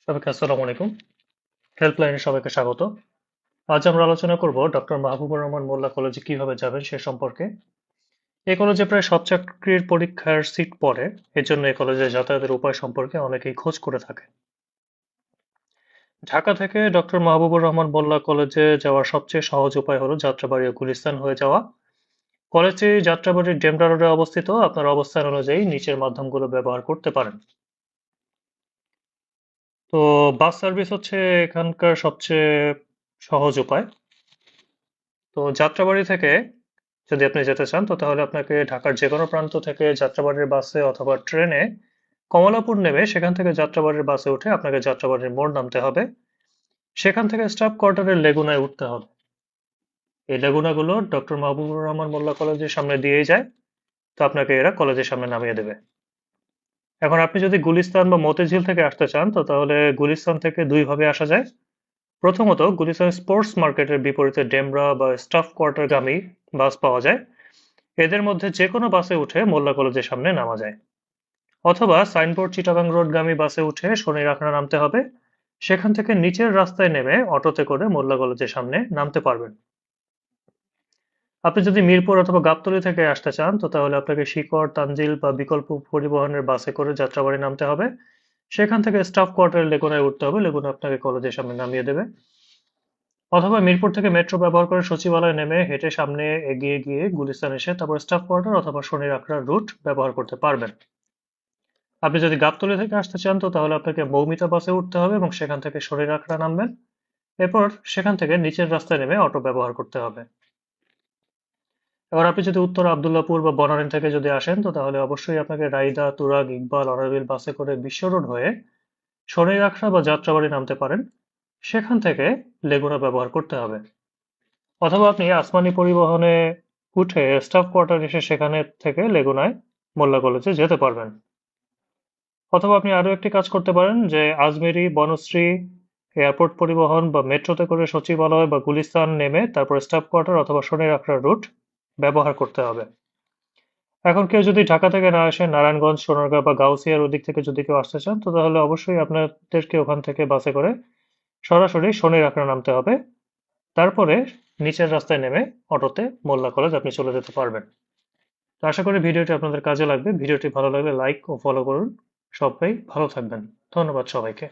সবাইকে আসসালামু আলাইকুম। হেল্পলাইনে সবাইকে স্বাগত। আজ আমরা আলোচনা করব ডক্টর মাহবুবুর রহমান মোল্লা কলেজে কিভাবে যাবেন সে সম্পর্কে। এই কলেজে প্রায় সব চাকরির পরীক্ষার সিট পড়ে। এজন্য এই কলেজে যাতায়াতের উপায় সম্পর্কে অনেকেই খোঁজ করে থাকে। ঢাকা থেকে ডক্টর মাহবুবুর রহমান মোল্লা কলেজে যাওয়ার সবচেয়ে সহজ উপায় হলো যাত্রাবাড়ি ও গুলিস্তান হয়ে যাওয়া। কলেজটি যাত্রাবাড়ির ডেমরা রোডে অবস্থিত। আপনার অবস্থান অনুযায়ী নিচের মাধ্যমগুলো ব্যবহার করতে পারেন। তো বাস সার্ভিস হচ্ছে এখানকার সবচেয়ে সহজ উপায়। তো যাত্রাবাড়ি থেকে যদি আপনি যেতে চান তো তাহলে আপনাকে ঢাকার যে কোনো প্রান্ত থেকে যাত্রাবাড়ির বাসে অথবা ট্রেনে কমলাপুর নেমে সেখান থেকে যাত্রাবাড়ির বাসে উঠে আপনাকে যাত্রাবাড়ির মোড় নামতে হবে। সেখান থেকে স্টাফ কোয়ার্টারের লেগুনায় উঠতে হবে। এই লেগুনাগুলো ডক্টর মাহবুবুর রহমান মোল্লা কলেজের সামনে দিয়েই যায়। তো আপনাকে এরা কলেজের সামনে নামিয়ে দেবে। এখন আপনি যদি গুলিস্তান বা মতিঝিল থেকে আসতে চান তো তাহলে গুলিস্তান থেকে দুই ভাবে আসা যায়। প্রথমত গুলিস্তান স্পোর্টস মার্কেটের বিপরীতে ডেমরা বা স্টাফ কোয়ার্টারগামী বাস পাওয়া যায়। এদের মধ্যে যে কোনো বাসে উঠে মোল্লা কলেজের সামনে নামা যায়। অথবা সাইনবোর্ড চিটাগাং রোডগামী বাসে উঠে শনিরআখড়া নামতে হবে। সেখান থেকে নিচের রাস্তায় নেমে অটোতে করে মোল্লা কলেজের সামনে নামতে পারবেন। আপনি যদি মিরপুর অথবা গাবতলী থেকে আসতে চান তো তাহলে আপনাকে শিকড় তানজিল বা বিকল্প পরিবহনের বাসে করে যাত্রাবাড়ি নামতে হবে। সেখান থেকে স্টাফ কোয়ার্টারের লেগুনায় উঠতে হবে। লেগুনা আপনাকে কলেজের সামনে নামিয়ে দেবে। অথবা মিরপুর থেকে মেট্রো ব্যবহার করে সচিবালয়ে নেমে হেঁটে সামনে এগিয়ে গিয়ে গুলিস্তান এসে তারপর স্টাফ কোয়ার্টার অথবা শনিরআখড়ার রুট ব্যবহার করতে পারবেন। আপনি যদি গাবতলী থেকে আসতে চান তো তাহলে আপনাকে মৌমিতা বাসে উঠতে হবে এবং সেখান থেকে শনিরআখড়া নামবেন। এরপর সেখান থেকে নিচের রাস্তায় নেমে অটো ব্যবহার করতে হবে। এবার আপনি যদি উত্তর আবদুল্লাপুর বা বনানী থেকে যদি আসেন তো তাহলে অবশ্যই আপনাকে রাইদা তুরাগ ইকবাল অনাবিল বাসে করে বিশ্ব রোড হয়ে শনিরআখড়া বা যাত্রাবাড়ি নামতে পারেন। সেখান থেকে লেগুনা ব্যবহার করতে হবে। অথবা আপনি আসমানি পরিবহনে উঠে স্টাফ কোয়ার্টার এসে সেখানে থেকে লেগুনায় মোল্লা কলেজে যেতে পারবেন। অথবা আপনি আরো একটি কাজ করতে পারেন যে আজমেরি বনশ্রী এয়ারপোর্ট পরিবহন বা মেট্রোতে করে সচিবালয় বা গুলিস্তান নেমে তারপর স্টাফ কোয়ার্টার অথবা শনিরআখড়া রুট ব্যবহার করতে হবে। এখন কেউ যদি ঢাকা থেকে না আসে নারায়ণগঞ্জ সোনারগাঁ বা গাউসিয়ার ওদিক থেকে যদি কেউ আসতে চান তো তাহলে অবশ্যই আপনাদেরকে ওখান থেকে বাসে করে সরাসরি শনিরআখড়া নামতে হবে। তারপরে নিচের রাস্তায় নেমে অটোতে মোল্লা কলেজ আপনি চলে যেতে পারবেন। তো আশা করি ভিডিওটি আপনাদের কাজে লাগবে। ভিডিওটি ভালো লাগলে লাইক ও ফলো করুন। সবাই ভালো থাকবেন। ধন্যবাদ সবাইকে।